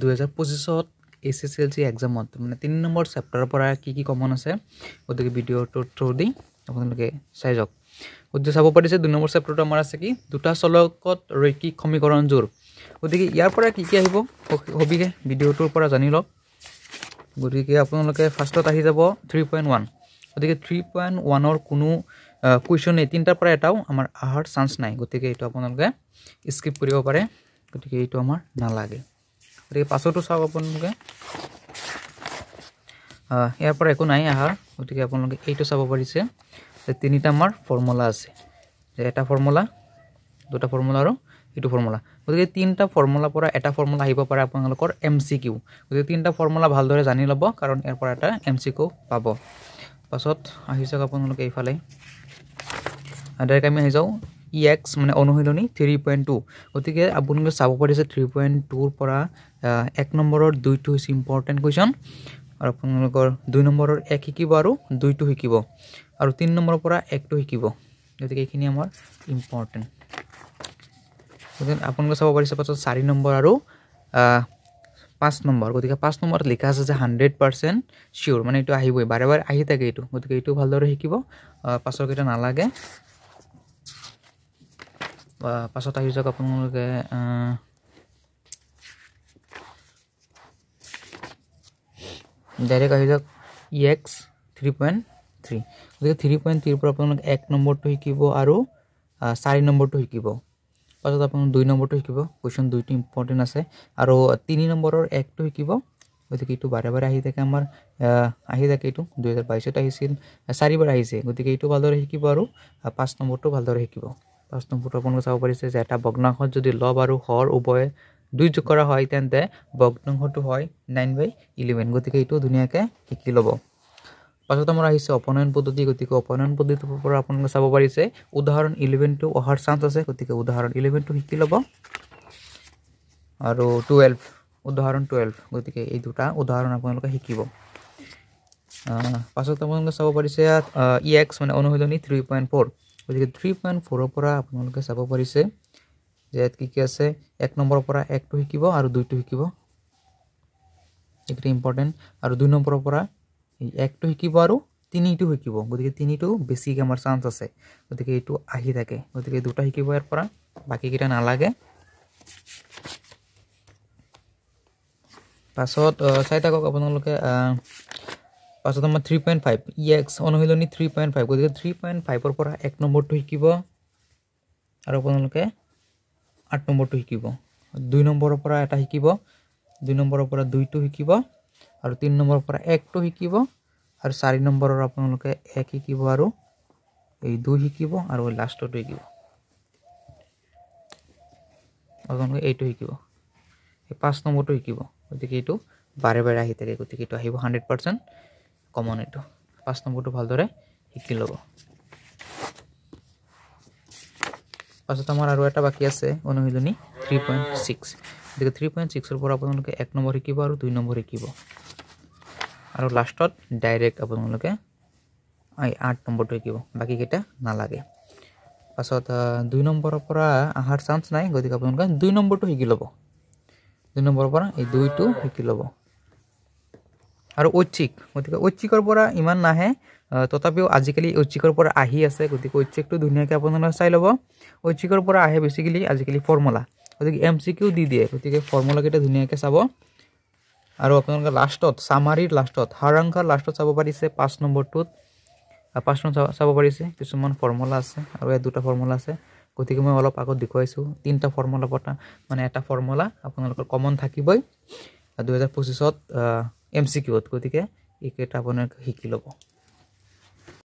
2025 SSLC এক্সামত মানে 3 number চেপ্টাৰৰ পৰা কি কমন আছে ওদিকে ভিডিওটো থ্ৰু দি আপোনালোকে চাই যাওক ওদিকে চাব পাৰিছে 2 নম্বৰ চেপ্টাৰটো আমাৰ আছে কি দুটা চলকত ৰৈখিক সমীকৰণ জোৰ ওদিকে ইয়াৰ পৰা কি আহিব হবিগে ভিডিওটোৰ পৰা জানি লওক গতিকে আপোনালোকে ফাৰ্ষ্টত আহি যাব 3.1 ওদিকে 3.1 ৰ কোনো কুৱেশ্যন এই তিনটাৰ পৰা এটাও আমাৰ আহাৰ চান্স নাই গতিকে এটো আপোনালোকে স্কিপ কৰিব পাৰে গতিকে এটো আমাৰ নালাগে গতিকে পাছতো চাওক আপোনালোকে ইয়াৰ পৰা একো নাই আহাৰ গতিকে আপোনালোকে এইটো চাব পাৰিছে যে তিনিটা আমাৰ ফৰ্মুলা আছে যে এটা ফৰ্মুলা দুটা ফৰ্মুলা আৰু এইটো ফৰ্মুলা গতিকে তিনটা ফৰ্মুলা পৰা এটা ফৰ্মুলা আহিব পাৰে আপোনালোকৰ এমসিকিউ গতিকে তিনটা ফৰ্মুলা ভালদৰে জানি ল'ব কাৰণ ইয়াৰ পৰা এটা এমসিকিউ পাব পাছত আহি যাওক আপোনালোকে এইফালে ডাইৰেক্ট আমি আহি যাও ex মানে অনুশীলনী 3.2 গতিকে আপোনালোকে চাব পাৰিছে 3.2 ৰ পৰা 1 নম্বৰৰ 2 টো ইজ ইম্পৰ্টেন্ট কোৱেশ্চন আৰু আপোনালোকৰ 2 নম্বৰৰ 1 শিকিব আৰু 2 টো শিকিব আৰু 3 নম্বৰৰ পৰা 1 টো শিকিব গতিকে এইখিনি আমাৰ ইম্পৰ্টেন্ট গতিকে আপোনালোকে চাব পাৰিছে পাছত 4 নম্বৰ আৰু 5 নম্বৰ গতিকে 5 নম্বৰত লিখা আছে যে 100% শিওৰ মানে এটো আহিবই বাৰে বাৰে আহি থাকে এটো গতিকে এটো ভালদৰে শিকিব পাছৰ কেটা নালাগে পাছত আহি যাওক আপোনালোকে ডাইৰেক্ট আহি যাওক ex 3.3 গতিকে 3.3 ৰ পৰা আপোনালোকে 1 নম্বৰটো শিকিব আৰু 4 নম্বৰটো শিকিব পাছত আপোনালোকে 2 নম্বৰটো শিকিব কোৱেশ্চন 2 টো ইম্পৰ্টেন্ট আছে আৰু 3 নম্বৰৰ 1 টো শিকিব গতিকে এটো বাৰে বাৰে আহি থাকে আমাৰ আহি থাকে এটো 2022 ত আহিছিল 4 বাৰ আহিছে গতিকে এটো ভালদৰে শিকিব আৰু 5 নম্বৰটো ভালদৰে শিকিব 5 নম্বৰটো আপোনালোকে চাব পাৰিছে যে এটা ভগ্নাংশত যদি লব আৰু হৰ উভয় 2 যোগ কৰা হয় তেন্তে ভগ্নাংশটো হয় 9/11 গতিকে এটো ধুনিয়াকে শিকি লব পাছত আমাৰ আহিছে অপনয়ন পদ্ধতি গতিকে অপনয়ন পদ্ধতিৰ পৰা আপোনালোকে চাব পাৰিছে উদাহৰণ 11 টো অহাৰ চান্স আছে গতিকে উদাহৰণ 11 টো শিকি লব আৰু 12 উদাহৰণ 12 গতিকে এই দুটা উদাহৰণ আপোনালোকে শিকিব পাছত আপোনালোকে চাব পাৰিছে ex মানে অনুশীলনী 3.4 গতিকে 3.4 ৰ পৰা আপোনালোকে চাব পাৰিছে যে কি আছে 1 নম্বৰৰ পৰা 1 টো শিকিব আৰু 2 টো শিকিব এটা ইম্পৰ্টেন্ট আৰু 2 নম্বৰৰ পৰা 1 টো শিকিব আৰু 3 টো শিকিব গতিকে 3 টো বেছিক আমাৰ চান্স আছে গতিকে এটো আহি থাকে গতিকে দুটা শিকিব ইয়াৰ পৰা বাকি কিটা নালাগে পাছত চাই থাকক আপোনালোকে পাছত আমাৰ 3.5 ex অনুশীলনী 3.5 গতিকে 3.5 ৰ পৰা 1 নম্বৰটো শিকিব আৰু আপোনালোকে 8 নম্বৰটো শিকিব 2 নম্বৰৰ পৰা এটা শিকিব 2 নম্বৰৰ পৰা 2 টো শিকিব আৰু 3 নম্বৰৰ পৰা 1 টো শিকিব আৰু 4 নম্বৰৰ আপোনালোকে 1 শিকিব আৰু এই 2 শিকিব আৰু লাষ্টটো শিকিব আপোনালোকে এইটো শিকিব এই 5 নম্বৰটো শিকিব গতিকে এইটো বাৰে বাৰে আহি থাকে গতিকে এইটো আহিব 100% কমন এটো 5 নম্বৰটো ভালদৰে শিকি লব পাছত আমাৰ আৰু এটা বাকি আছে অনুশীলনী 3.6 গতিকে 3.6 ৰ পৰা আপোনালোকে 1 নম্বৰ শিকিব আৰু 2 নম্বৰ শিকিব আৰু লাষ্টত ডাইৰেক্ট আপোনালোকে 8 নম্বৰটো শিকিব বাকি কেটা নালাগে পাছত 2 নম্বৰৰ পৰা আহাৰ চান্স নাই গতিকে আপোনালোকে 2 নম্বৰটো শিকি লব 2 নম্বৰৰ পৰা এই 2 টো শিকি লব আৰু ঐচ্ছিক গতিকে ঐচ্ছিকৰ পৰা ইমান নাহে তথাপিও আজিকালি ঐচ্ছিকৰ পৰা আহি আছে গতিকে ঐচ্ছিকটো ধুনিয়াকে আপোনালোকে চাই লব ঐচ্ছিকৰ পৰা আহে বেছিক্যালি আজিকালি ফৰ্মুলা গতিকে এমসিকিউ দি দিয়ে গতিকে ফৰ্মুলা কেটা ধুনিয়াকে চাব আৰু আপোনালোকে লাষ্টত সামাৰীৰ লাষ্টত হাৰাংকাৰ লাষ্টত চাব পাৰিছে 5 নম্বৰটোত 5 নম্বৰ চাব পাৰিছে কিছুমান ফৰ্মুলা আছে আৰু এই দুটা ফৰ্মুলা আছে গতিকে মই অলপ আগত দেখুৱাইছো তিনটা ফৰ্মুলা পটা মানে এটা ফৰ্মুলা আপোনালোকৰ কমন থাকিবই 2025 ত এমসিকিউ গতিকে এইকেটা আপোনালোকে শিকি লব